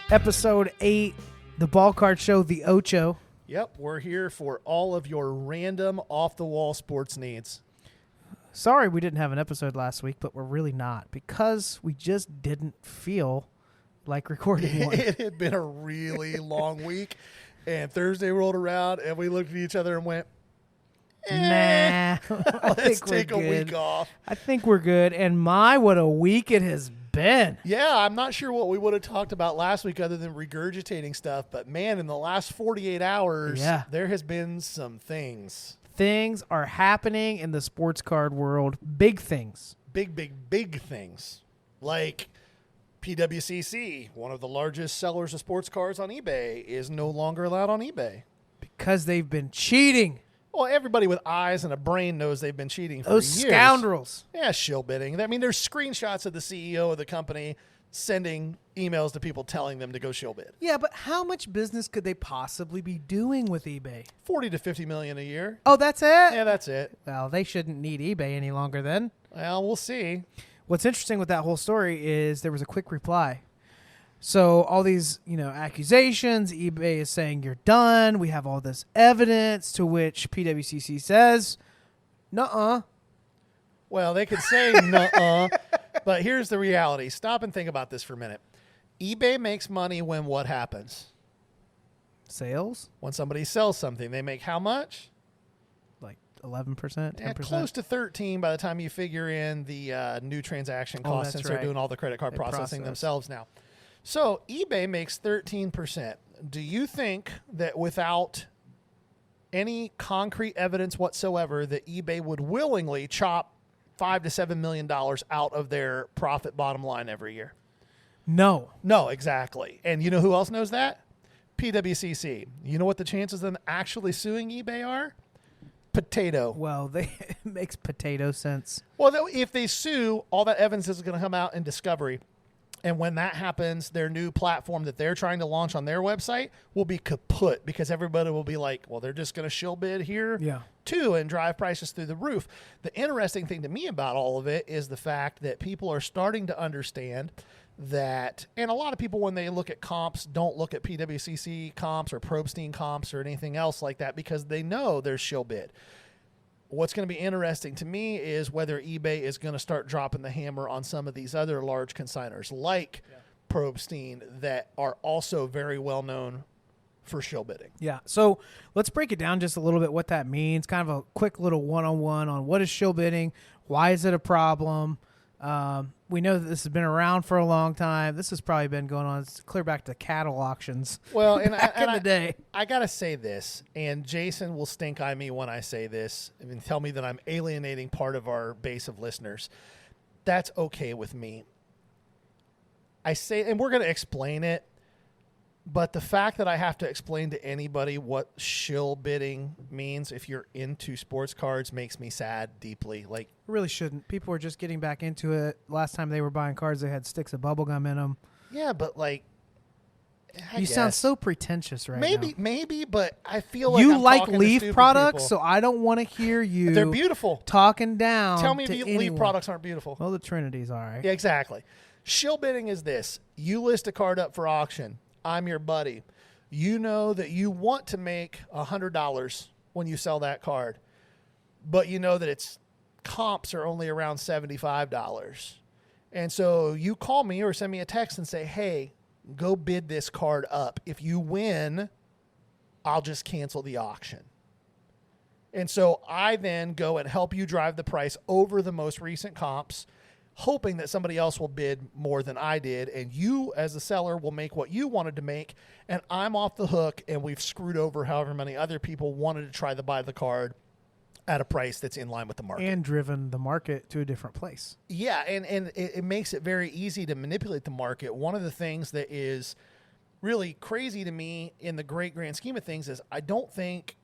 Episode 8, the Ball Card Show, the Ocho. Yep, we're here for all of your random off-the-wall sports needs. Sorry we didn't have an episode last week, but we're really not because we just didn't feel like recording one. It had been a really long week, and Thursday rolled around, and we looked at each other and went, Nah. let's take a week off. I think we're good, and what a week it has been. Yeah, I'm not sure what we would have talked about last week other than regurgitating stuff, but man, in the last 48 hours, there has been some things. Things are happening in the sports card world. Big things. Big things. Like PWCC, one of the largest sellers of sports cards on eBay, is no longer allowed on eBay. Because they've been cheating. Well, everybody with eyes and a brain knows they've been cheating for Those years. scoundrels. Yeah, shill bidding. I mean, there's screenshots of the CEO of the company sending emails to people telling them to go shill bid. Yeah, but how much business could they possibly be doing with eBay? 40 to 50 million a year. Oh, that's it? Yeah, that's it. Well, they shouldn't need eBay any longer then. Well, we'll see. What's interesting with that whole story is there was a quick reply. So all these, accusations, eBay is saying you're done. We have all this evidence, to which PWCC says, nuh-uh. Well, they could say nuh-uh, but here's the reality. Stop and think about this for a minute. eBay makes money when what happens? Sales? When somebody sells something. They make how much? Like 11%, 10%? Yeah, close to 13 by the time you figure in the new transaction costs, since they're doing all the credit card processing themselves now. So eBay makes 13%. Do you think that without any concrete evidence whatsoever that eBay would willingly chop $5 to $7 million out of their profit bottom line every year? No. No, exactly. And you know who else knows that? PWCC. You know what the chances of them actually suing eBay are? Potato. Well, it makes potato sense. Well, if they sue, all that evidence is going to come out in discovery. And when that happens, their new platform that they're trying to launch on their website will be kaput because everybody will be like, well, they're just going to shill bid here too and drive prices through the roof. The interesting thing to me about all of it is the fact that people are starting to understand that, and a lot of people when they look at comps don't look at PWCC comps or Probstein comps or anything else like that because they know there's shill bid. What's going to be interesting to me is whether eBay is going to start dropping the hammer on some of these other large consigners like Probstein that are also very well known for shill bidding. Yeah. So let's break it down just a little bit what that means. Kind of a quick little one-on-one on what is shill bidding, why is it a problem. We know that this has been around for a long time. This has probably been going on clear back to cattle auctions. Well, and back in the day. I gotta say this, and Jason will stink eye me when I say this, and tell me that I'm alienating part of our base of listeners. That's okay with me. I say, and we're gonna explain it, but the fact that I have to explain to anybody what shill bidding means if you're into sports cards makes me sad deeply. Like, really shouldn't. People were just getting back into it. Last time they were buying cards, they had sticks of bubble gum in them. Yeah, but like, you sound so pretentious right now. Maybe, but I feel like you I'm like talking Leaf to products, people. so I don't want to hear you. They're beautiful. Talking down. Tell me if to Leaf anyone. products aren't beautiful. Well, the Trinity's all right. Yeah, exactly. Shill bidding is this: you list a card up for auction. I'm your buddy. You know that you want to make $100 when you sell that card, but you know that its comps are only around $75. And so you call me or send me a text and say, hey, go bid this card up. If you win, I'll just cancel the auction. And so I then go and help you drive the price over the most recent comps, hoping that somebody else will bid more than I did, and you as the seller will make what you wanted to make, and I'm off the hook, and we've screwed over however many other people wanted to try to buy the card at a price that's in line with the market. And driven the market to a different place. Yeah, and it makes it very easy to manipulate the market. One of the things that is really crazy to me in the great grand scheme of things is I don't think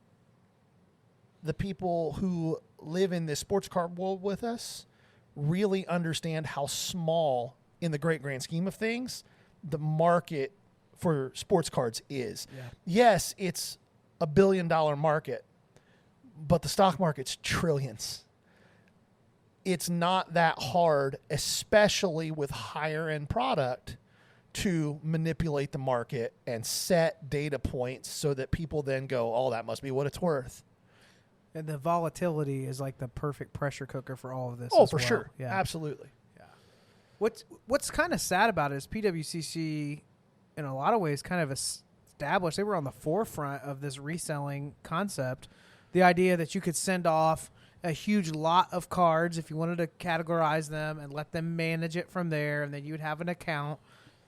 the people who live in this sports card world with us really understand how small in the great grand scheme of things the market for sports cards is. Yeah. Yes, it's $1 billion market, but the stock market's trillions. It's not that hard, especially with higher end product, to manipulate the market and set data points so that people then go, oh, that must be what it's worth. And the volatility is like the perfect pressure cooker for all of this. Oh, as for well. sure. Yeah. Absolutely. Yeah. What's kind of sad about it is PWCC, in a lot of ways, kind of established. They were on the forefront of this reselling concept. The idea that you could send off a huge lot of cards if you wanted to categorize them and let them manage it from there, and then you'd have an account.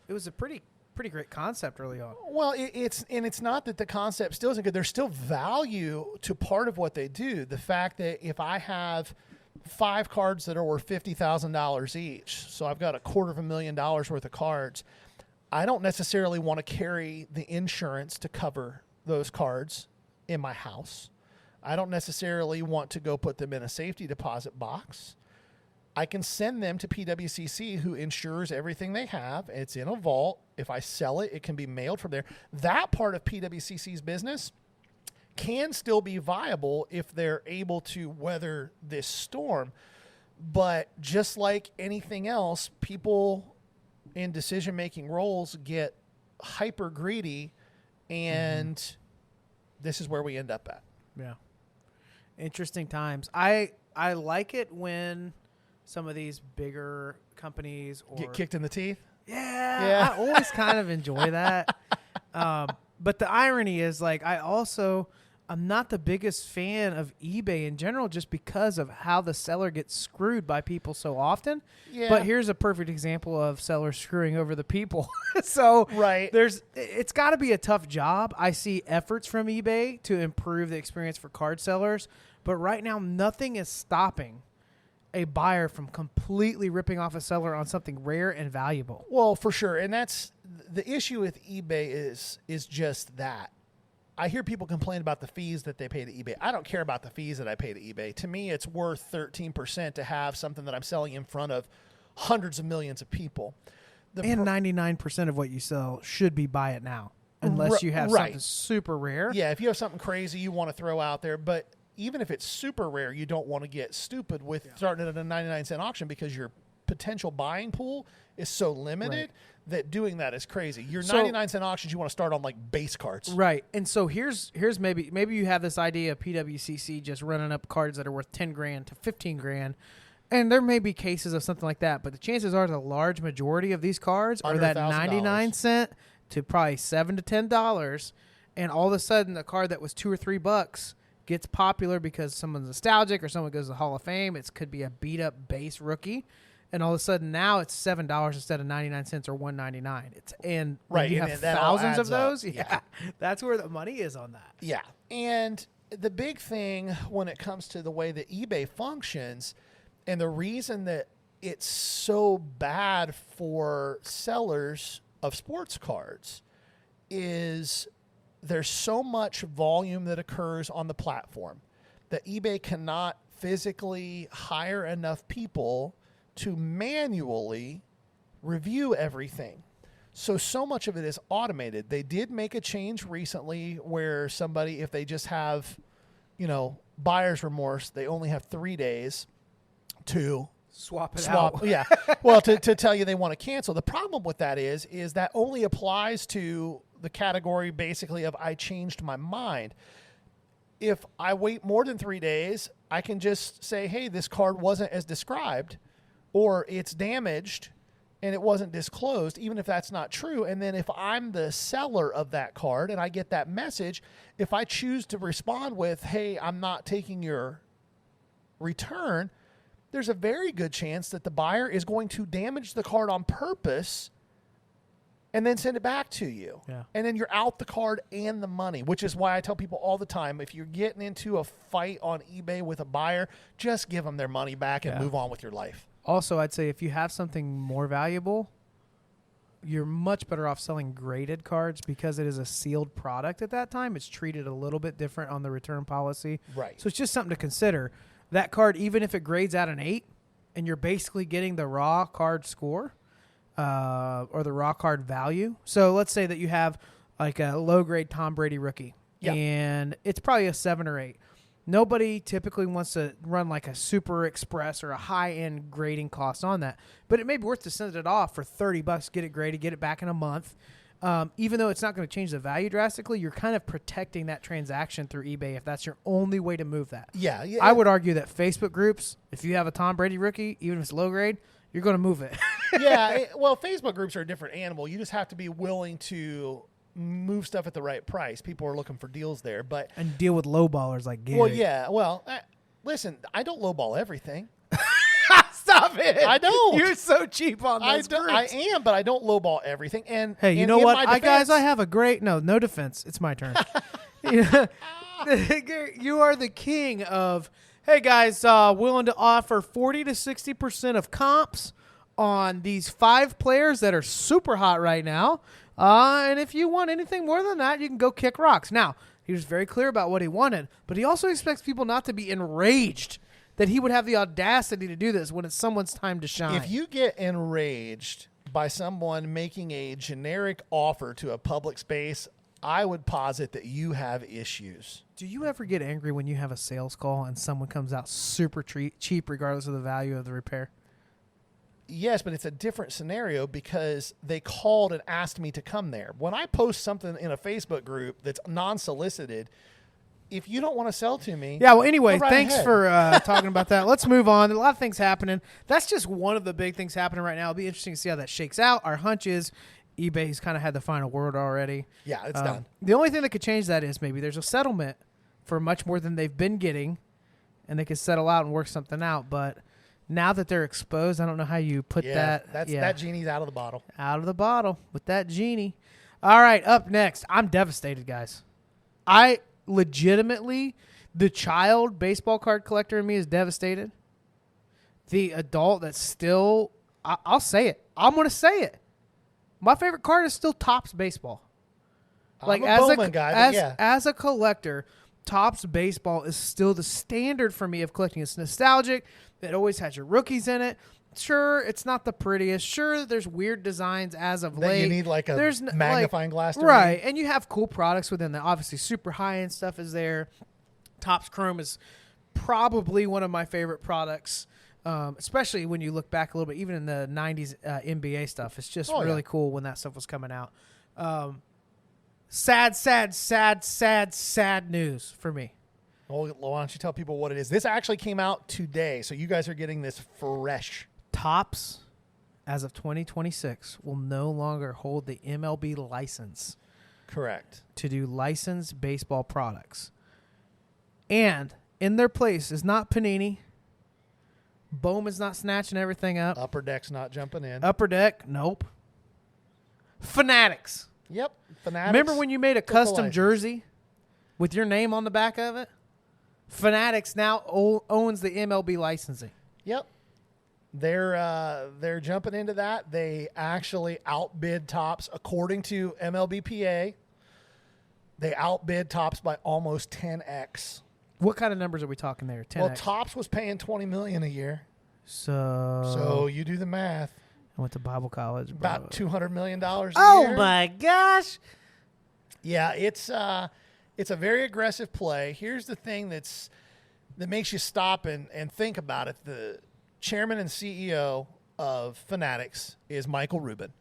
It was a pretty great concept early on. Well, it's not that the concept still isn't good. There's still value to part of what they do. The fact that if I have 5 cards that are worth $50,000 each, so I've got $250,000 worth of cards, I don't necessarily want to carry the insurance to cover those cards in my house. I don't necessarily want to go put them in a safety deposit box. I can send them to PWCC, who insures everything they have. It's in a vault. If I sell it, it can be mailed from there. That part of PWCC's business can still be viable if they're able to weather this storm. But just like anything else, people in decision-making roles get hyper greedy, and this is where we end up at. Yeah. Interesting times. I like it when some of these bigger companies Get kicked in the teeth. Yeah. I always kind of enjoy that. But the irony is, like, I'm not the biggest fan of eBay in general, just because of how the seller gets screwed by people so often. Yeah. But here's a perfect example of sellers screwing over the people. So Right. it's got to be a tough job. I see efforts from eBay to improve the experience for card sellers, but right now nothing is stopping a buyer from completely ripping off a seller on something rare and valuable. Well, for sure. And that's the issue with eBay is just that. I hear people complain about the fees that they pay to eBay. I don't care about the fees that I pay to eBay. To me, it's worth 13% to have something that I'm selling in front of hundreds of millions of people. And 99% of what you sell should be buy it now, unless you have something super rare. Yeah, if you have something crazy you want to throw out there, but even if it's super rare, you don't want to get stupid with starting at a 99-cent auction, because your potential buying pool is so limited that doing that is crazy. Your 99-cent auctions, you want to start on like base cards. Right. And so here's maybe you have this idea of PWCC just running up cards that are worth 10 grand to 15 grand. And there may be cases of something like that, but the chances are the large majority of these cards are that 99 cent to probably $7 to $10. And all of a sudden the card that was $2 or $3 gets popular because someone's nostalgic or someone goes to the Hall of Fame. It could be a beat up base rookie. And all of a sudden now it's $7 instead of 99 cents or $1.99. And you have thousands of those. Yeah. That's where the money is on that. Yeah. And the big thing when it comes to the way that eBay functions, and the reason that it's so bad for sellers of sports cards, is there's so much volume that occurs on the platform that eBay cannot physically hire enough people to manually review everything. So much of it is automated. They did make a change recently where somebody, if they just have, buyer's remorse, they only have 3 days to swap out. Yeah. Well, to tell you they want to cancel. The problem with that is that only applies to the category basically of I changed my mind. If I wait more than 3 days, I can just say, hey, this card wasn't as described, or it's damaged and it wasn't disclosed, even if that's not true. And then if I'm the seller of that card and I get that message, if I choose to respond with, hey, I'm not taking your return, there's a very good chance that the buyer is going to damage the card on purpose and then send it back to you. Yeah. And then you're out the card and the money, which is why I tell people all the time, if you're getting into a fight on eBay with a buyer, just give them their money back and move on with your life. Also, I'd say if you have something more valuable, you're much better off selling graded cards, because it is a sealed product at that time. It's treated a little bit different on the return policy. Right. So it's just something to consider. That card, even if it grades out an 8 and you're basically getting the raw card score or the raw card value. So let's say that you have like a low grade Tom Brady rookie and it's probably a 7 or 8. Nobody typically wants to run like a Super Express or a high-end grading cost on that. But it may be worth to send it off for $30, get it graded, get it back in a month. Even though it's not going to change the value drastically, you're kind of protecting that transaction through eBay if that's your only way to move that. Yeah. I would argue that Facebook groups, if you have a Tom Brady rookie, even if it's low grade, you're going to move it. Well, Facebook groups are a different animal. You just have to be willing to move stuff at the right price. People are looking for deals there, but And deal with low ballers like Gary. well, yeah. Well, listen, I don't lowball everything. Stop it. I don't. You're so cheap on I those don't, groups. I am, but I don't lowball everything. And Hey, you in- know in what? my Guys, defense- I have a great... No defense. It's my turn. You are the king of, hey, guys, willing to offer 40 to 60% of comps on these 5 players that are super hot right now. And if you want anything more than that, you can go kick rocks. Now, he was very clear about what he wanted, but he also expects people not to be enraged that he would have the audacity to do this when it's someone's time to shine. If you get enraged by someone making a generic offer to a public space, I would posit that you have issues. Do you ever get angry when you have a sales call and someone comes out super cheap regardless of the value of the repair? Yes, but it's a different scenario because they called and asked me to come there. When I post something in a Facebook group that's non-solicited, if you don't want to sell to me, Yeah, well, anyway, go right thanks ahead. for talking about that. Let's move on. There are a lot of things happening. That's just one of the big things happening right now. It'll be interesting to see how that shakes out. Our hunch is eBay's kind of had the final word already. Yeah, it's done. The only thing that could change that is maybe there's a settlement for much more than they've been getting, and they could settle out and work something out. But now that they're exposed, I don't know how you put that genie's out of the bottle. out of the bottle with that genie. All right, up next. I'm devastated, guys. I legitimately, the child baseball card collector in me is devastated. The adult that's still, I'll say it. I'm going to say it. My favorite card is still Topps Baseball. I'm a Bowman guy, but yeah. As a collector, Topps Baseball is still the standard for me of collecting. It's nostalgic. It always has your rookies in it. Sure, it's not the prettiest. Sure, there's weird designs as of That late. you need like a There's magnifying glass to right, read. and you have cool products within that. Obviously, super high-end stuff is there. Topps Chrome is probably one of my favorite products, especially when you look back a little bit, even in the 90s NBA stuff. It's just really cool when that stuff was coming out. Sad news for me. Well, why don't you tell people what it is? This actually came out today, so you guys are getting this fresh. Topps, as of 2026, will no longer hold the MLB license Correct. to do licensed baseball products. And in their place is not Panini. Bowman's not snatching everything up. Upper Deck's not jumping in. Upper Deck, nope. Fanatics. Yep. Fanatics. Remember when you made a took the custom license. jersey with your name on the back of it? Fanatics now owns the MLB licensing. Yep. They're jumping into that. They actually outbid Topps according to MLBPA. They outbid Topps by almost 10x. What kind of numbers are we talking there? 10x. Well, Topps was paying $20 million a year. So you do the math. I went to Bible college. Bro. About $200 million a year. Oh my gosh! Yeah, it's a very aggressive play. Here's the thing that makes you stop and think about it. The chairman and CEO of Fanatics is Michael Rubin.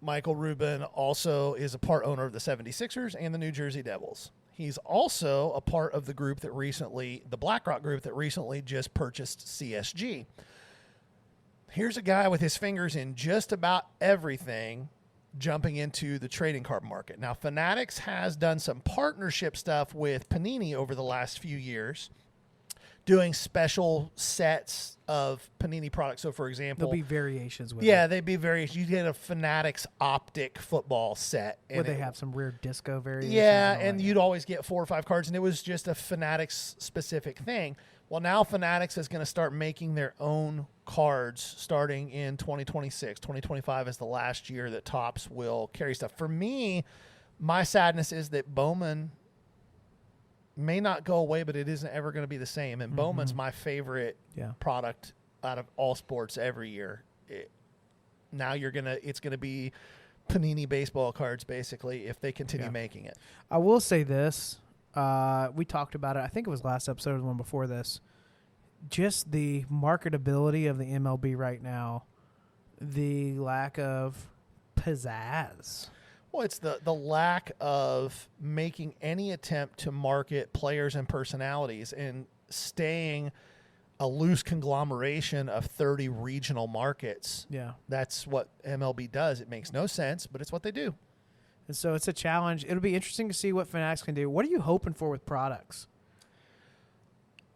Michael Rubin also is a part owner of the 76ers and the New Jersey Devils. He's also a part of the group the BlackRock group that recently just purchased CSG. Here's a guy with his fingers in just about everything jumping into the trading card market. Now, Fanatics has done some partnership stuff with Panini over the last few years, doing special sets of Panini products. So, for example, There'll be variations with yeah, it. they'd be various. You get a Fanatics optic football set. Where they have some weird disco variations. Yeah, and all and that. you'd always get 4 or 5 cards, and it was just a Fanatics specific thing. Well, now Fanatics is going to start making their own cards starting in 2026. 2025 is the last year that Topps will carry stuff. For me, my sadness is that Bowman may not go away, but it isn't ever going to be the same. And Bowman's my favorite product out of all sports every year. Now it's going to be Panini baseball cards basically if they continue making it. I will say this. We talked about it. I think it was last episode or the one before this. Just the marketability of the MLB right now, the lack of pizzazz. Well, it's the lack of making any attempt to market players and personalities and staying a loose conglomeration of 30 regional markets. Yeah. That's what MLB does. It makes no sense, but it's what they do. And so it's a challenge. It'll be interesting to see what Fanatics can do. What are you hoping for with products?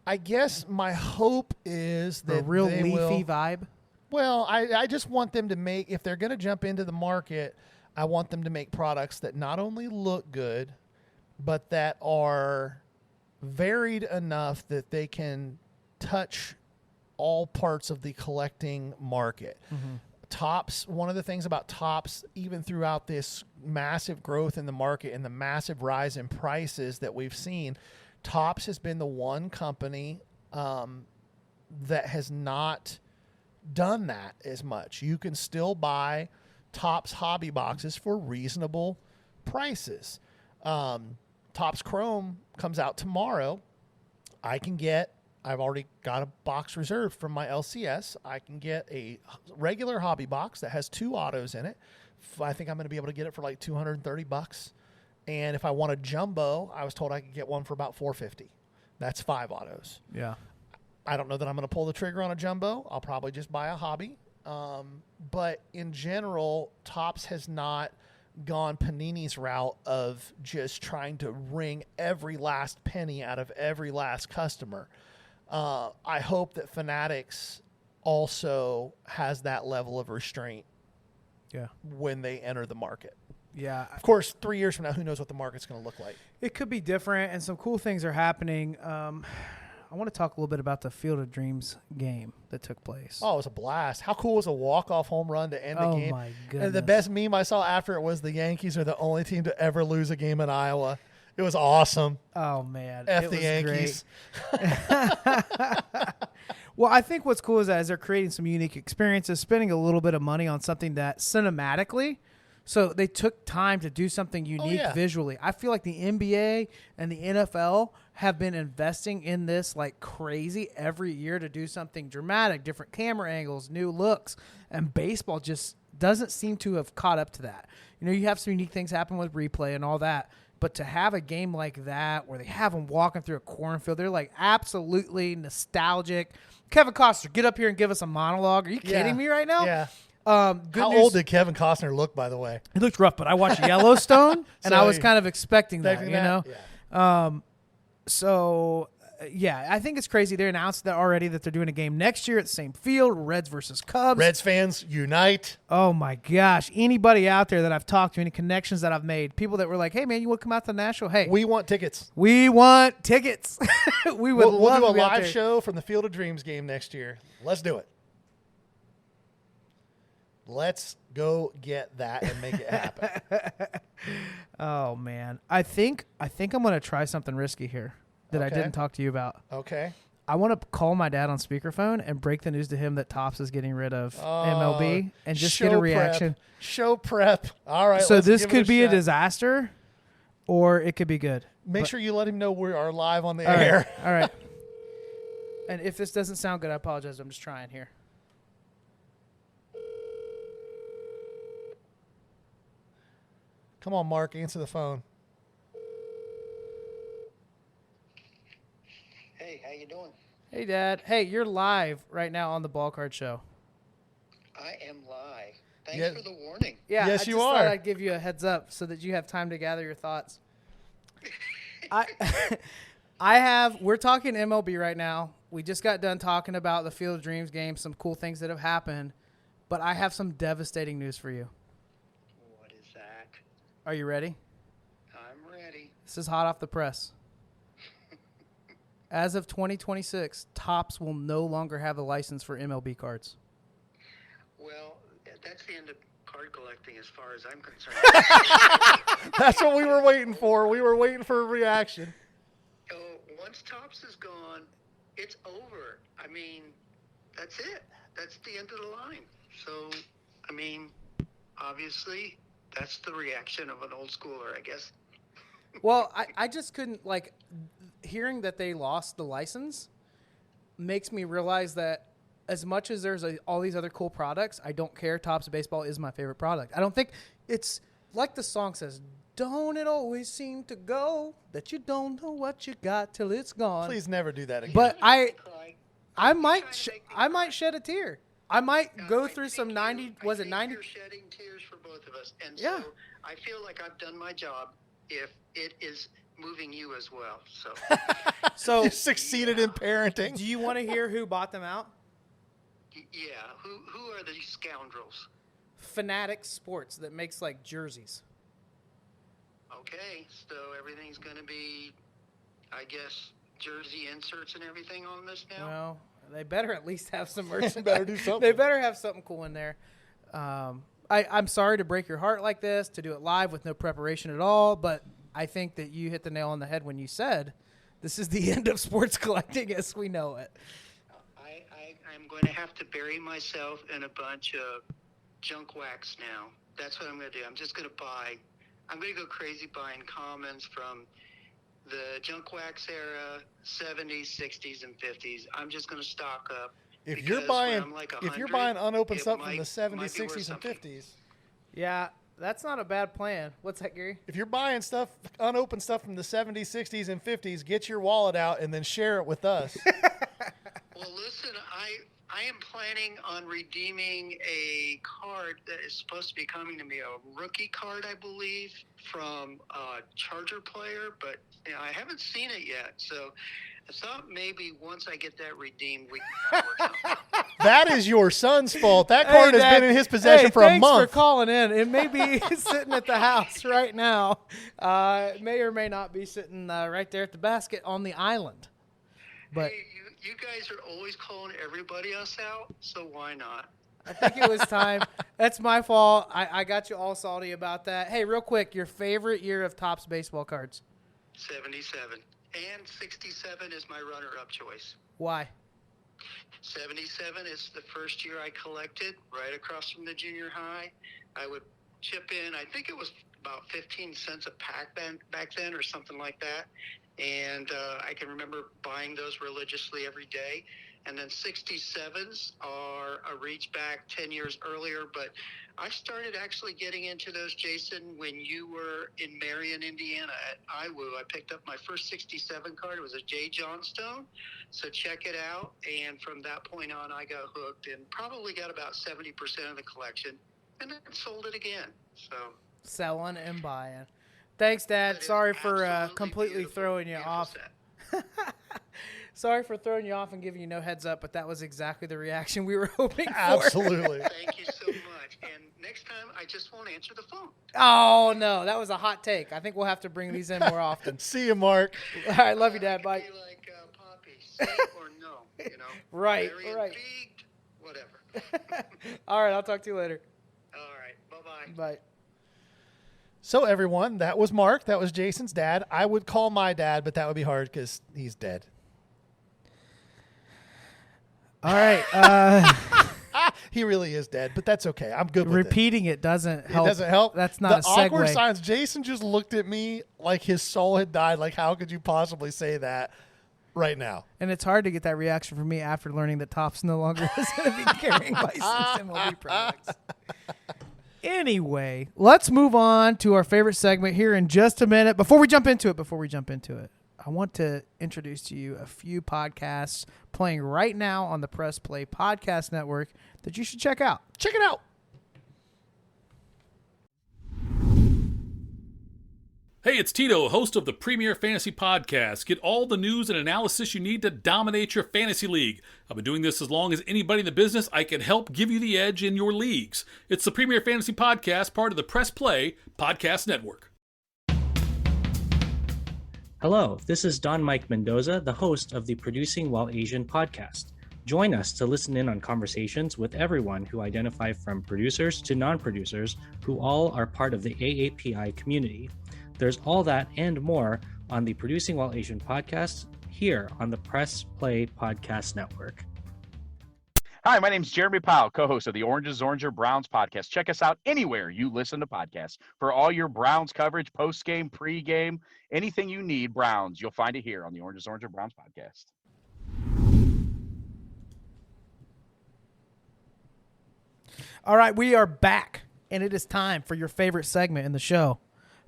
I guess my hope is that A real they leafy will, vibe? well, I just want them to make, if they're going to jump into the market, I want them to make products that not only look good, but that are varied enough that they can touch all parts of the collecting market. Mm-hmm. Topps, one of the things about Topps, even throughout this massive growth in the market and the massive rise in prices that we've seen, Topps has been the one company that has not done that as much. You can still buy Topps hobby boxes for reasonable prices. Topps Chrome comes out tomorrow. I've already got a box reserved from my LCS. I can get a regular hobby box that has 2 autos in it. I think I'm going to be able to get it for like $230. And if I want a jumbo, I was told I could get one for about $450. That's 5 autos. Yeah. I don't know that I'm going to pull the trigger on a jumbo. I'll probably just buy a hobby. But in general, Topps has not gone Panini's route of just trying to wring every last penny out of every last customer. I hope that Fanatics also has that level of restraint when they enter the market. Yeah. Of course, 3 years from now, who knows what the market's going to look like. It could be different, and some cool things are happening. I want to talk a little bit about the Field of Dreams game that took place. Oh, it was a blast. How cool was a walk-off home run to end the game? Oh, my goodness. And the best meme I saw after it was the Yankees are the only team to ever lose a game in Iowa. It was awesome. Oh, man. F it the was Yankees. Well, I think what's cool is that as they're creating some unique experiences, spending a little bit of money on something that cinematically, so they took time to do something unique visually. I feel like the NBA and the NFL have been investing in this like crazy every year to do something dramatic, different camera angles, new looks, and baseball just doesn't seem to have caught up to that. You know, you have some unique things happen with replay and all that, but to have a game like that where they have them walking through a cornfield, they're like absolutely nostalgic. Kevin Costner, get up here and give us a monologue. Are you kidding me right now? Yeah. How old did Kevin Costner look, by the way? He looked rough, but I watched Yellowstone, and I was kind of expecting that, you know? Yeah. I think it's crazy. They announced that already that they're doing a game next year at the same field, Reds versus Cubs. Reds fans, unite. Oh, my gosh. Anybody out there that I've talked to, any connections that I've made, people that were like, hey, man, you want to come out to the National? Hey. We want tickets. We want tickets. We'll do a live show from the Field of Dreams game next year. Let's do it. Let's go get that and make it happen. Oh, man. I think I'm going to try something risky here that I didn't talk to you about. Okay. I want to call my dad on speakerphone and break the news to him that Topps is getting rid of MLB and just get a reaction. Show prep. All right. So this could be a disaster or it could be good. Make sure you let him know we are live on the air. All right. And if this doesn't sound good, I apologize. I'm just trying here. Come on, Mark. Answer the phone. Hey, how you doing? Hey, Dad. Hey, you're live right now on the Ball Card Show. I am live. Thanks for the warning. Yeah, yes, I you just are. thought I'd give you a heads up so that you have time to gather your thoughts. We're talking MLB right now. We just got done talking about the Field of Dreams game, some cool things that have happened, but I have some devastating news for you. What is that? Are you ready? I'm ready. This is hot off the press. As of 2026, Topps will no longer have a license for MLB cards. Well, that's the end of card collecting as far as I'm concerned. That's what we were waiting for. We were waiting for a reaction. Once Topps is gone, it's over. I mean, that's it. That's the end of the line. So, I mean, obviously, that's the reaction of an old schooler, I guess. Well, I just couldn't, like, hearing that they lost the license makes me realize that as much as there's all these other cool products, I don't care. Topps Baseball is my favorite product. I don't think it's like the song says, don't it always seem to go that you don't know what you got till it's gone. Please never do that again. But I Cry. might shed a tear. I might go through some 90, was it 90? You're shedding tears for both of us. And Yeah. so I feel like I've done my job if it is moving you as well. So So you succeeded in parenting. do you want to hear who bought them out? yeah, who are these scoundrels? Fanatic Sports that makes like jerseys. Okay, so everything's going to be, I guess, jersey inserts and everything on this now? Well, they better at least have some merchandise. Better do something. They better have something cool in there. I'm sorry to break your heart like this, to do it live with no preparation at all, but I think that you hit the nail on the head when you said this is the end of sports collecting as we know it. I'm going to have to bury myself in a bunch of junk wax now. That's what I'm going to do. I'm going to go crazy buying commons from the junk wax era, 70s, 60s, and 50s. I'm just going to stock up. If you're because buying, when I'm like if you're 100, buying unopened it stuff from might- the 70s, might be worth 60s, and something. 50s, Yeah, that's not a bad plan. What's that, Gary? if you're buying stuff, unopened stuff from the 70s, 60s, and 50s, get your wallet out and then share it with us. Well, listen, I am planning on redeeming a card that is supposed to be coming to me, a rookie card, I believe, from a Charger player, but you know, I haven't seen it yet. So I thought maybe once I get that redeemed, we can work something out. That is your son's fault. That card has Dad. been in his possession for a Thanks month. for calling in. It may be sitting at the house right now. It may or may not be sitting right there at the basket on the island. But Hey, you guys are always calling everybody else out, so why not? I think it was time. That's my fault. I got you all salty about that. Hey, real quick, your favorite year of Topps baseball cards? 77. And 67 is my runner-up choice. Why? 77 is the first year I collected right across from the junior high. I would chip in, I think it was about 15 cents a pack back then or something like that. And I can remember buying those religiously every day. And then 67s are a reach back 10 years earlier. But I started actually getting into those, Jason, when you were in Marion, Indiana at IWU. I picked up my first 67 card. It was a Jay Johnstone. So check it out. And from that point on, I got hooked and probably got about 70% of the collection. And then sold it again. So Selling and buying. Thanks, Dad. that is Sorry for absolutely completely beautiful, throwing you beautiful off. set. Sorry for throwing you off and giving you no heads up, but that was exactly the reaction we were hoping for. Absolutely. Thank you so much. And next time, I just won't answer the phone. Oh, no. That was a hot take. I think we'll have to bring these in more often. See you, Mark. All right. Love you, Dad. I Bye. could be like Poppy, say or no, you know. Right, Very right. intrigued, whatever. All right. I'll talk to you later. All right, bye-bye. Bye. So, everyone, that was Mark. That was Jason's dad. I would call my dad, but that would be hard because he's dead. All right. He really is dead, but that's okay. I'm good with Repeating it doesn't it. help. It doesn't help. That's not the a segue. awkward silence. Jason just looked at me like his soul had died. Like, how could you possibly say that right now? And it's hard to get that reaction from me after learning that Topps no longer is going to be carrying licensed MLB products. Anyway, let's move on to our favorite segment here in just a minute. Before we jump into it, I want to introduce to you a few podcasts playing right now on the Press Play Podcast Network that you should check out. Check it out. Hey, it's Tito, host of the Premier Fantasy Podcast. Get all the news and analysis you need to dominate your fantasy league. I've been doing this as long as anybody in the business. I can help give you the edge in your leagues. It's the Premier Fantasy Podcast, part of the Press Play Podcast Network. Hello, this is Don Mike Mendoza, the host of the Producing While Asian podcast. Join us to listen in on conversations with everyone who identify from producers to non-producers who all are part of the AAPI community. There's all that and more on the Producing While Asian podcast here on the Press Play Podcast Network. Hi, my name's Jeremy Powell, co-host of the Oranges, Oranger, Browns podcast. Check us out anywhere you listen to podcasts. For all your Browns coverage, post-game, pre-game, anything you need Browns, you'll find it here on the Oranges, Oranger, Browns podcast. All right, we are back, and it is time for your favorite segment in the show,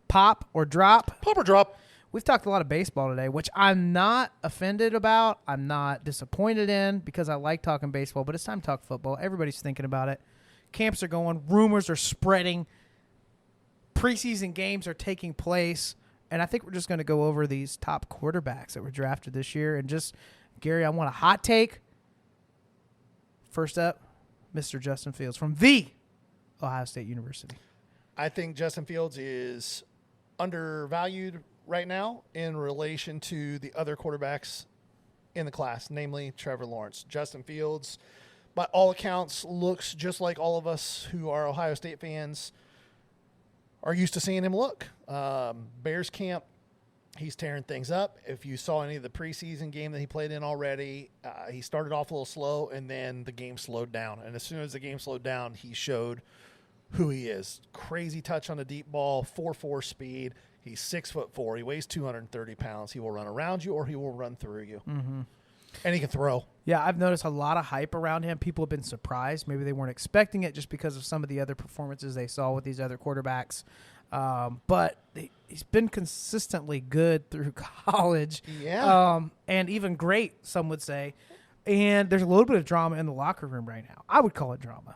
Pop or Drop. Pop or drop. We've talked a lot of baseball today, which I'm not offended about. I'm not disappointed in because I like talking baseball, but it's time to talk football. Everybody's thinking about it. Camps are going. Rumors are spreading. Preseason games are taking place. And I think we're just going to go over these top quarterbacks that were drafted this year. And just, Gary, I want a hot take. First up, Mr. Justin Fields from the Ohio State University. I think Justin Fields is undervalued right now in relation to the other quarterbacks in the class, namely Trevor Lawrence. Justin Fields, by all accounts, looks just like all of us who are Ohio State fans are used to seeing him look. Bears camp, he's tearing things up. If you saw any of the preseason game that he played in already, he started off a little slow, and then the game slowed down. And as soon as the game slowed down, he showed who he is. Crazy touch on the deep ball, 4.4 speed. He's 6'4". He weighs 230 pounds. He will run around you or he will run through you. Mm-hmm. And he can throw. Yeah, I've noticed a lot of hype around him. People have been surprised. Maybe they weren't expecting it just because of some of the other performances they saw with these other quarterbacks. But he's been consistently good through college. Yeah. And even great, some would say. And there's a little bit of drama in the locker room right now. I would call it drama.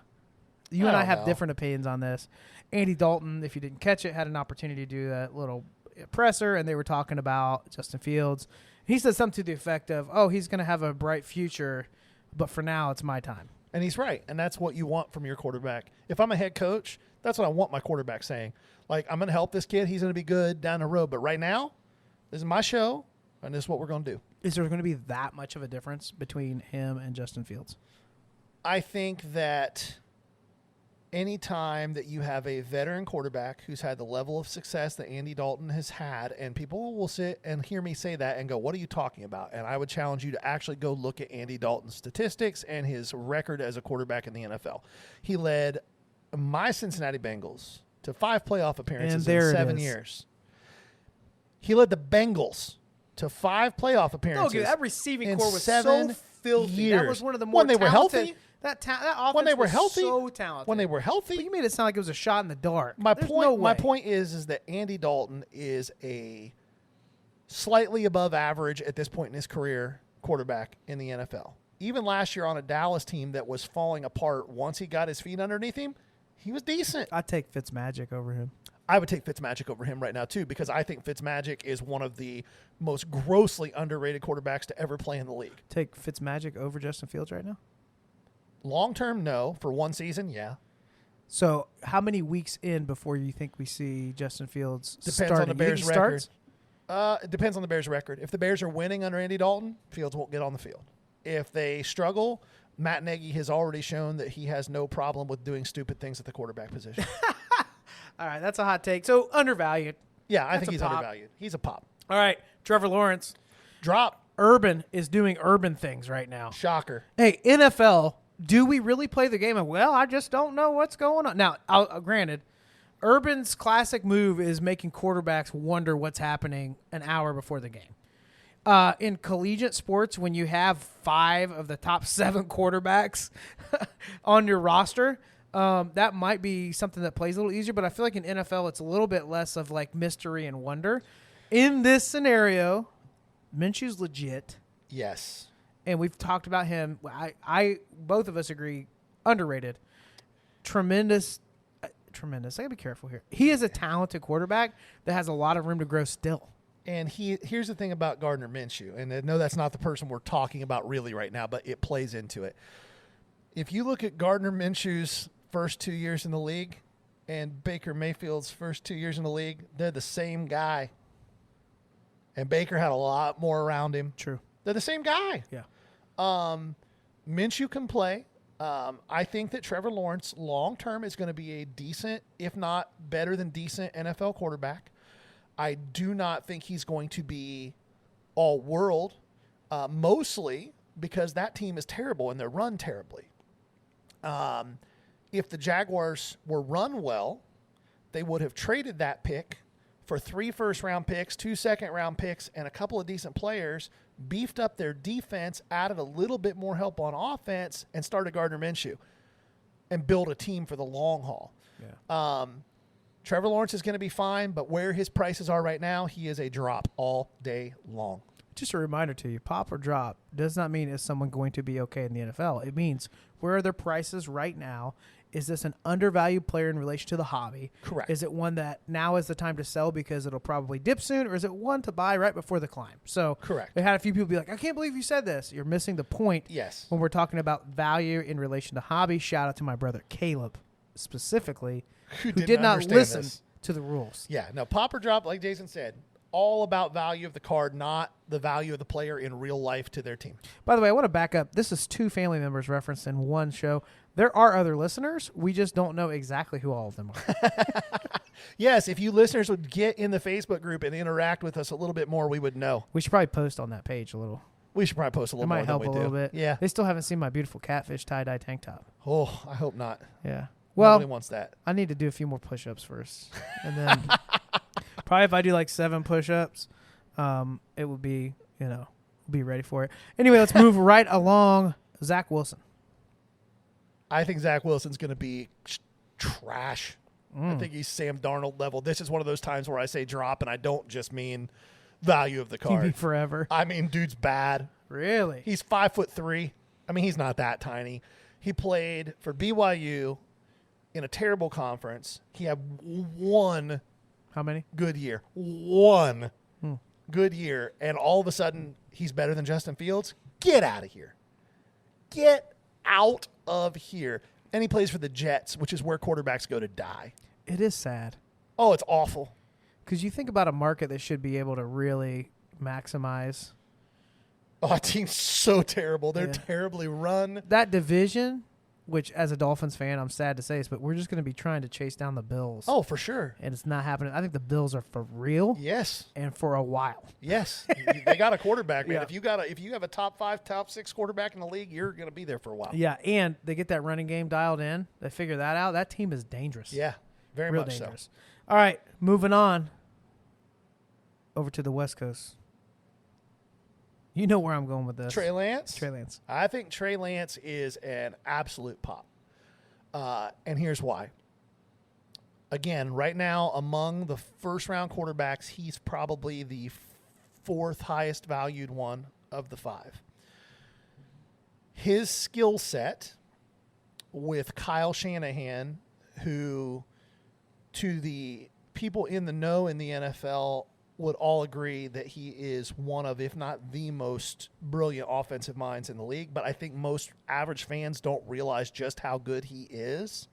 You and I have different opinions on this. Andy Dalton, if you didn't catch it, had an opportunity to do that little presser, and they were talking about Justin Fields. He said something to the effect of, he's going to have a bright future, but for now it's my time. And he's right. And that's what you want from your quarterback. If I'm a head coach, that's what I want my quarterback saying. Like, I'm going to help this kid. He's going to be good down the road. But right now, this is my show, and this is what we're going to do. Is there going to be that much of a difference between him and Justin Fields? I think that anytime that you have a veteran quarterback who's had the level of success that Andy Dalton has had, and people will sit and hear me say that and go, what are you talking about? And I would challenge you to actually go look at Andy Dalton's statistics and his record as a quarterback in the NFL. He led my Cincinnati Bengals to 5 playoff appearances in 7 years. He led the Bengals to 5 playoff appearances. No, that receiving in core was 7 so filthy. years. That was one of the more when they were talented. healthy. That offense when they were was healthy, so talented. When they were healthy, but you made it sound like it was a shot in the dark. My There's point. No way. My point is that Andy Dalton is a slightly above average at this point in his career quarterback in the NFL. Even last year on a Dallas team that was falling apart, once he got his feet underneath him, he was decent. I'd take Fitzmagic over him. I would take Fitzmagic over him right now, too, because I think Fitzmagic is one of the most grossly underrated quarterbacks to ever play in the league. Take Fitzmagic over Justin Fields right now? Long term, no. For one season, yeah. So how many weeks in before you think we see Justin Fields Depends starting? on the Bears' You think he record. starts? It depends on the Bears' record. If the Bears are winning under Andy Dalton, Fields won't get on the field. If they struggle, Matt Nagy has already shown that he has no problem with doing stupid things at the quarterback position. All right, that's a hot take. So undervalued. Yeah, I That's think a he's pop. undervalued. He's a pop. All right, Trevor Lawrence. Drop. Urban is doing urban things right now. Shocker. Hey, NFL, do we really play the game of, well, I just don't know what's going on? Now, granted, Urban's classic move is making quarterbacks wonder what's happening an hour before the game. In collegiate sports, when you have 5 of the top 7 quarterbacks on your roster, that might be something that plays a little easier. But I feel like in NFL, it's a little bit less of like mystery and wonder. In this scenario, Minshew's legit. Yes. And we've talked about him. I both of us agree, underrated. Tremendous. I gotta be careful here. He is a talented quarterback that has a lot of room to grow still. And here's the thing about Gardner Minshew, and I know that's not the person we're talking about really right now, but it plays into it. If you look at Gardner Minshew's first 2 years in the league and Baker Mayfield's first 2 years in the league, they're the same guy. And Baker had a lot more around him. True. They're the same guy. Yeah. Minshew can play. I think that Trevor Lawrence long-term is going to be a decent, if not better than decent NFL quarterback. I do not think he's going to be all-world, mostly because that team is terrible and they're run terribly. If the Jaguars were run well, they would have traded that pick for 3 first-round picks, 2 second-round picks, and a couple of decent players, beefed up their defense, added a little bit more help on offense, and started Gardner Minshew and build a team for the long haul. Yeah. Trevor Lawrence is going to be fine, but where his prices are right now, he is a drop all day long. Just a reminder to you, pop or drop does not mean is someone going to be okay in the NFL. It means where are their prices right now? Is this an undervalued player in relation to the hobby? Correct. Is it one that now is the time to sell because it'll probably dip soon, or is it one to buy right before the climb? So Correct. we had a few people be like, I can't believe you said this. You're missing the point. Yes. When we're talking about value in relation to hobby. Shout out to my brother Caleb specifically, who did not understand listen this. to the rules. Yeah, no, pop or drop, like Jason said, all about value of the card, not the value of the player in real life to their team. By the way, I want to back up. This is 2 family members referenced in one show. There are other listeners. We just don't know exactly who all of them are. Yes, if you listeners would get in the Facebook group and interact with us a little bit more, we would know. We should probably post on that page a little. We should probably post a It little more might help a than we little do. bit. Yeah. They still haven't seen my beautiful catfish tie-dye tank top. Oh, I hope not. Yeah. Nobody Well, wants that. I need to do a few more push-ups first. And then probably if I do like 7 push-ups, it would be, be ready for it. Anyway, let's move right along. Zach Wilson. I think Zach Wilson's going to be trash. I think he's Sam Darnold level. This is one of those times where I say drop, and I don't just mean value of the QB card. forever. I mean, dude's bad. Really? He's 5'3". I mean, he's not that tiny. He played for BYU in a terrible conference. He had one How many? good year. One good year. And all of a sudden, he's better than Justin Fields. Get out of here. Get out of here. And he plays for the Jets, which is where quarterbacks go to die. It is sad. Oh, it's awful. Because you think about a market that should be able to really maximize Oh, that team's so terrible. They're Yeah. terribly run. that division, which as a Dolphins fan, I'm sad to say this, but we're just going to be trying to chase down the Bills. Oh, for sure. And it's not happening. I think the Bills are for real Yes. and for a while. Yes. They got a quarterback, man. Yeah. If you have a top 5, top 6 quarterback in the league, you're going to be there for a while. Yeah, and they get that running game dialed in. They figure that out. That team is dangerous. Yeah. Very Real much dangerous. All right, moving on over to the West Coast. You know where I'm going with this. so. Trey Lance? Trey Lance. I think Trey Lance is an absolute pop. And here's why. Again, right now, among the first-round quarterbacks, he's probably the 4th highest valued one of the 5. His skill set with Kyle Shanahan, who to the people in the know in the NFL would all agree that he is one of, if not the most brilliant offensive minds in the league. But I think most average fans don't realize just how good he is.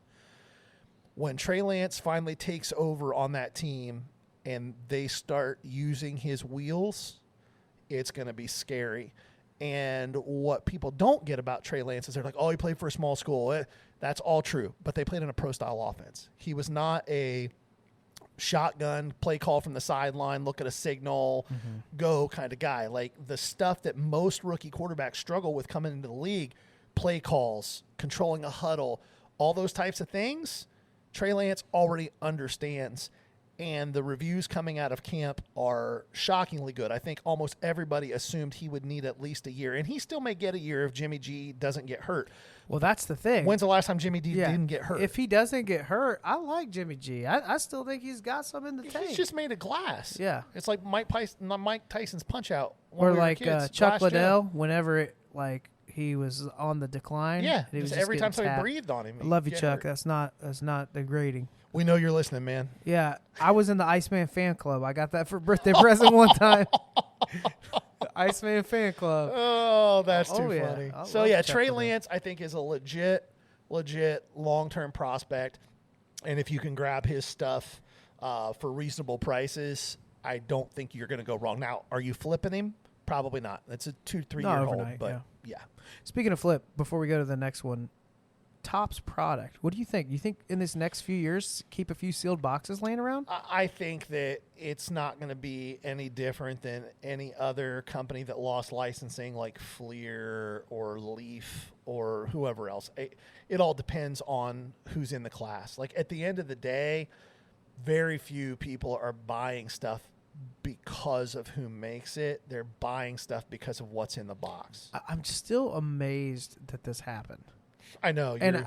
When Trey Lance finally takes over on that team and they start using his wheels, it's going to be scary. And what people don't get about Trey Lance is they're like, oh, he played for a small school. That's all true. But they played in a pro-style offense. He was not a shotgun, play call from the sideline, look at a signal, go kind of guy. Like the stuff that most rookie quarterbacks struggle with coming into the league, play calls, controlling a huddle, all those types of things, Trey Lance already understands. And the reviews coming out of camp are shockingly good. I think almost everybody assumed he would need at least a year. And he still may get a year if Jimmy G doesn't get hurt. Well, that's the thing. When's the last time Jimmy D Yeah. didn't get hurt? If he doesn't get hurt, I like Jimmy G. I still think he's got some in the tank. He's just made of glass. Yeah. It's like Mike Tyson's punch out. Or when we were like kids, Chuck glass gel. Liddell, whenever he was on the decline. Yeah, he was just just every time getting somebody tapped. breathed on him. I love you, he'd get Chuck. hurt. That's not degrading. We know you're listening, man. Yeah, I was in the Iceman fan club. I got that for birthday present one time. Iceman fan club. Oh, that's too Oh, yeah. funny. I So love yeah, Chuck Trey Liddell. Lance I think is a legit long-term prospect, and if you can grab his stuff for reasonable prices, I don't think you're going to go wrong. Now, are you flipping him? Probably not. That's a 2-3 Not year hold, overnight, but yeah. Speaking of flip, before we go to the next one, Topps product, what do you think? You think in this next few years, keep a few sealed boxes laying around? I think that it's not going to be any different than any other company that lost licensing like Fleer or Leaf or whoever else. It all depends on who's in the class. Like at the end of the day, very few people are buying stuff because of who makes it. They're buying stuff because of what's in the box. I'm still amazed that this happened. I know. And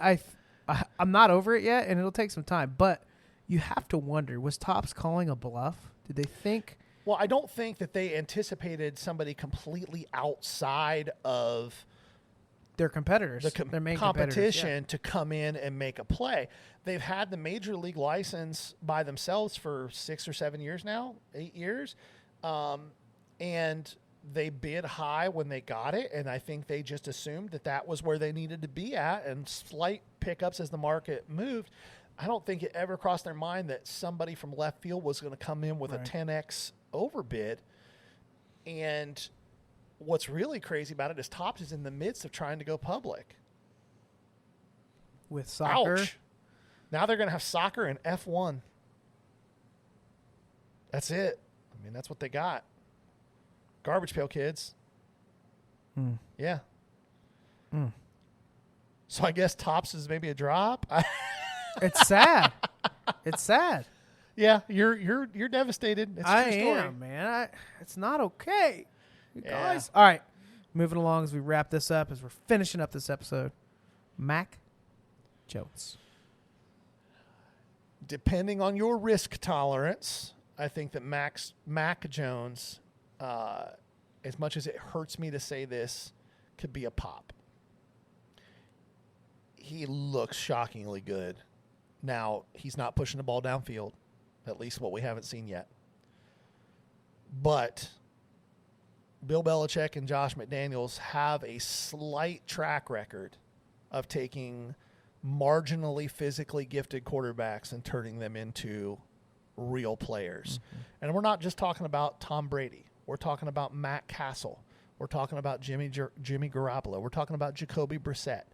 I'm not over it yet, and it'll take some time. But you have to wonder, was Topps calling a bluff? Did they think? Well, I don't think that they anticipated somebody completely outside of Their competitors, their main competition to come in and make a play. They've had the major league license by themselves for 6 or 7 years now, 8 years. And they bid high when they got it. And I think they just assumed that that was where they needed to be at, and slight pickups as the market moved. I don't think it ever crossed their mind that somebody from left field was going to come in with a 10x overbid. And what's really crazy about it is Topps is in the midst of trying to go public. With soccer. Ouch. Now they're going to have soccer and F1. That's it. I mean, that's what they got. Garbage pail kids. Yeah. So I guess Topps is maybe a drop. It's sad. It's sad. Yeah, you're devastated. It's a true story. am, man. It's not okay. You Yeah. guys. All right. Moving along as we wrap this up, as we're finishing up this episode. Mac Jones. Depending on your risk tolerance, I think that Mac Jones, as much as it hurts me to say this, could be a pop. He looks shockingly good. Now, he's not pushing the ball downfield, at least what we haven't seen yet. But Bill Belichick and Josh McDaniels have a slight track record of taking marginally physically gifted quarterbacks and turning them into real players. And we're not just talking about Tom Brady. We're talking about Matt Castle. We're talking about Jimmy Garoppolo. We're talking about Jacoby Brissett.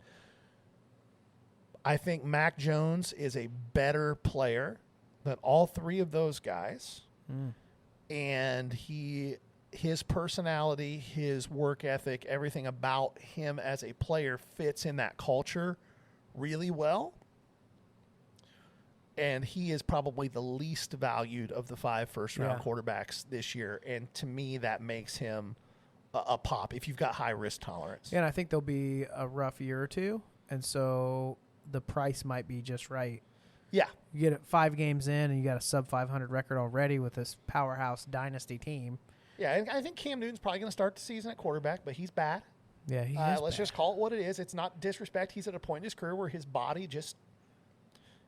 I think Mac Jones is a better player than all three of those guys. And his personality, his work ethic, everything about him as a player fits in that culture really well. And he is probably the least valued of the 5 first-round quarterbacks this year. And to me, that makes him a pop if you've got high risk tolerance. Yeah, and I think there'll be a rough year or two. And so the price might be just right. Yeah. You get it 5 games in, and you got a sub-500 record already with this powerhouse dynasty team. Yeah, and I think Cam Newton's probably going to start the season at quarterback, but he's bad. Yeah, he is Let's bad. just call it what it is. It's not disrespect. He's at a point in his career where his body just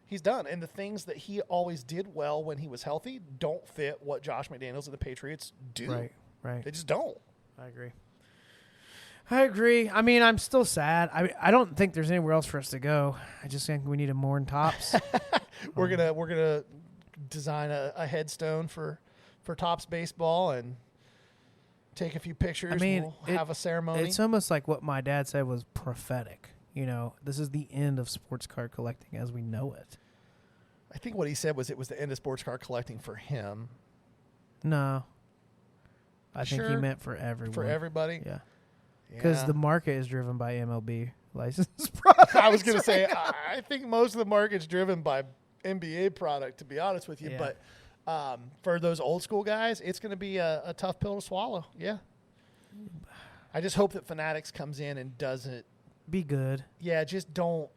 he's done. And the things that he always did well when he was healthy don't fit what Josh McDaniels and the Patriots do. Right. They just don't. I agree. I mean, I'm still sad. I don't think there's anywhere else for us to go. I just think we need a more in Topps. We're gonna design a headstone for Topps baseball and take a few pictures. I mean, we'll have a ceremony. It's almost like what my dad said was prophetic. You know, this is the end of sports card collecting as we know it. I think what he said was it was the end of sports card collecting for him. No. I think he Sure. meant for everyone. For everybody. Yeah. Because Yeah. the market is driven by MLB license products. I was going to say, I think most of the market's driven by NBA product, to be honest with you. Yeah. But for those old school guys, it's going to be a tough pill to swallow. Yeah. I just hope that Fanatics comes in and doesn't. Be good. Yeah, just don't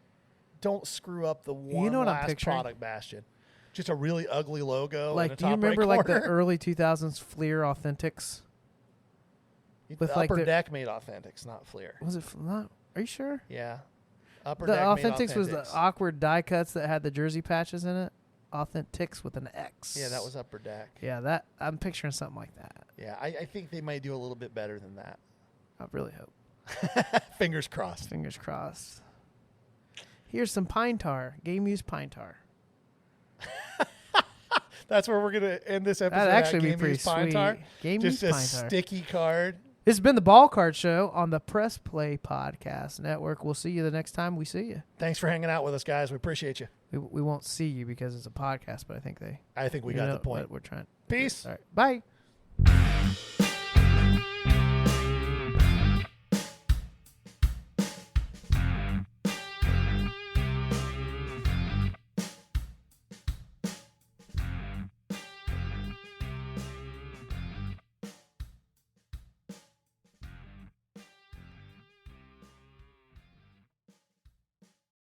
screw up the one You know what I'm last picturing? product bastion. Just a really ugly logo. Like, in the do you top right remember like the corner. early 2000s Fleer Authentics? with, the like, Upper the- Deck made Authentics, not Fleer. Was it not? Are you sure? Yeah. Upper The Deck made Authentics was the Authentics. awkward die cuts that had the jersey patches in it. Authentics with an X. Yeah, that was Upper Deck. Yeah, that I'm picturing something like that. Yeah, I think they might do a little bit better than that. I really hope. Fingers crossed. Fingers crossed. Here's some pine tar. Game used pine tar. That's where we're gonna end this episode. That'd actually be Game pretty Used Pine sweet. Tar. Game Just used a pine tar. sticky card. This has been the Ball Card Show on the Press Play Podcast Network. We'll see you the next time we see you. Thanks for hanging out with us, guys. We appreciate you. We won't see you because it's a podcast, but I think we got the point. We're trying. Peace. All right. Bye.